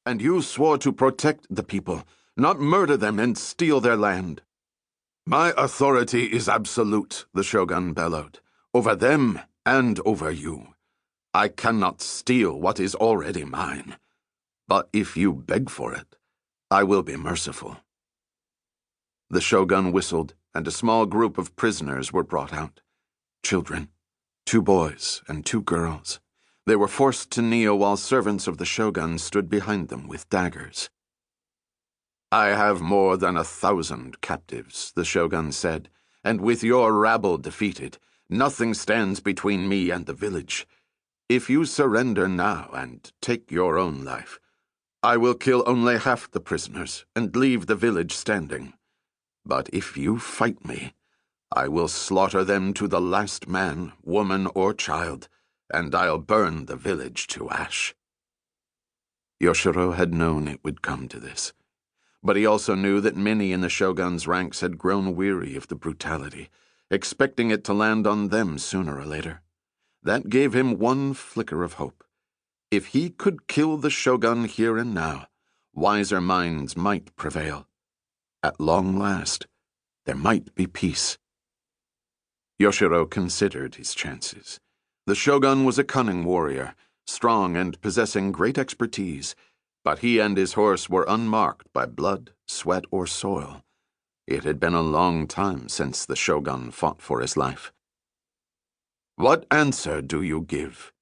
and you swore to protect the people, not murder them and steal their land. My authority is absolute, the shogun bellowed, over them and over you. I cannot steal what is already mine. But if you beg for it, I will be merciful. The shogun whistled, and a small group of prisoners were brought out. Children, 2 boys and 2 girls. They were forced to kneel while servants of the shogun stood behind them with daggers. I have more than 1,000 captives, the shogun said, and with your rabble defeated, nothing stands between me and the village. If you surrender now and take your own life, I will kill only half the prisoners and leave the village standing. But if you fight me, I will slaughter them to the last man, woman, or child, and I'll burn the village to ash. Yoshiro had known it would come to this, but he also knew that many in the shogun's ranks had grown weary of the brutality, expecting it to land on them sooner or later. That gave him one flicker of hope. If he could kill the shogun here and now, wiser minds might prevail. At long last, there might be peace. Yoshiro considered his chances. The shogun was a cunning warrior, strong and possessing great expertise, but he and his horse were unmarked by blood, sweat, or soil. It had been a long time since the shogun fought for his life. What answer do you give?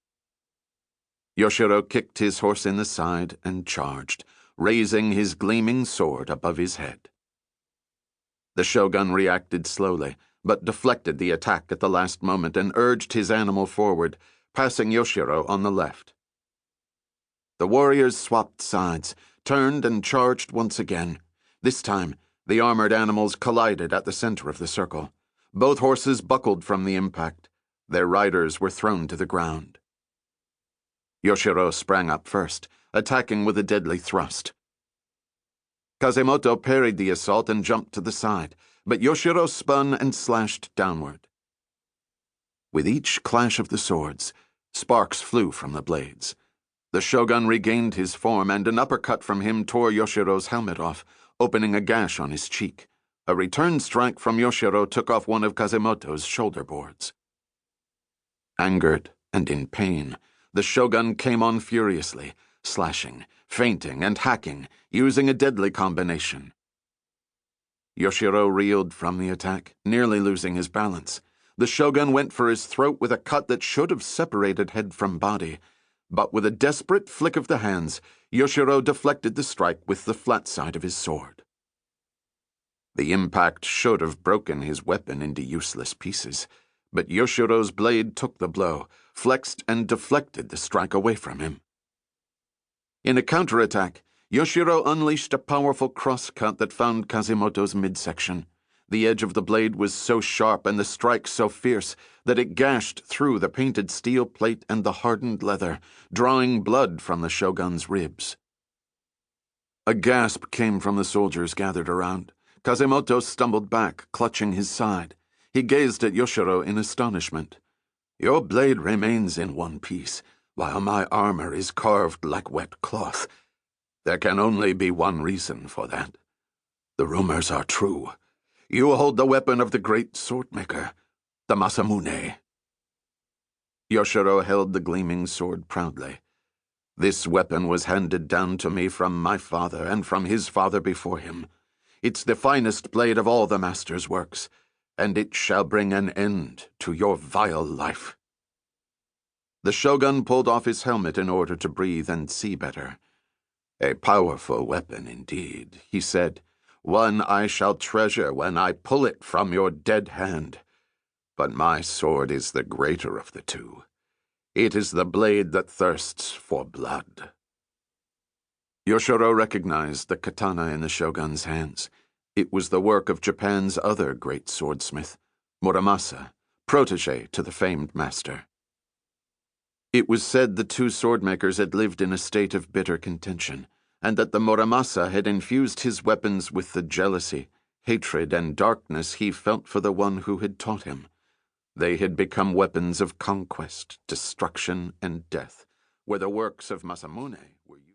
Yoshiro kicked his horse in the side and charged, raising his gleaming sword above his head. The shogun reacted slowly, but deflected the attack at the last moment and urged his animal forward, passing Yoshiro on the left. The warriors swapped sides, turned and charged once again. This time, the armored animals collided at the center of the circle. Both horses buckled from the impact. Their riders were thrown to the ground. Yoshiro sprang up first, attacking with a deadly thrust. Kazemoto parried the assault and jumped to the side, but Yoshiro spun and slashed downward. With each clash of the swords, sparks flew from the blades. The shogun regained his form, and an uppercut from him tore Yoshiro's helmet off, opening a gash on his cheek. A return strike from Yoshiro took off one of Kazemoto's shoulder boards. Angered and in pain, the shogun came on furiously, slashing, feinting, and hacking, using a deadly combination. Yoshiro reeled from the attack, nearly losing his balance. The shogun went for his throat with a cut that should have separated head from body, but with a desperate flick of the hands, Yoshiro deflected the strike with the flat side of his sword. The impact should have broken his weapon into useless pieces, but Yoshiro's blade took the blow, flexed and deflected the strike away from him. In a counterattack, Yoshiro unleashed a powerful cross-cut that found Kazemoto's midsection. The edge of the blade was so sharp and the strike so fierce that it gashed through the painted steel plate and the hardened leather, drawing blood from the shogun's ribs. A gasp came from the soldiers gathered around. Kazemoto stumbled back, clutching his side. He gazed at Yoshiro in astonishment. Your blade remains in one piece, while my armor is carved like wet cloth. There can only be one reason for that. The rumors are true. You hold the weapon of the great swordmaker, the Masamune. Yoshiro held the gleaming sword proudly. This weapon was handed down to me from my father and from his father before him. It's the finest blade of all the master's works, and it shall bring an end to your vile life. The shogun pulled off his helmet in order to breathe and see better. A powerful weapon indeed, he said. One I shall treasure when I pull it from your dead hand. But my sword is the greater of the two. It is the blade that thirsts for blood. Yoshiro recognized the katana in the shogun's hands. It was the work of Japan's other great swordsmith, Muramasa, protege to the famed master. It was said the two swordmakers had lived in a state of bitter contention, and that the Muramasa had infused his weapons with the jealousy, hatred, and darkness he felt for the one who had taught him. They had become weapons of conquest, destruction, and death, where the works of Masamune were used.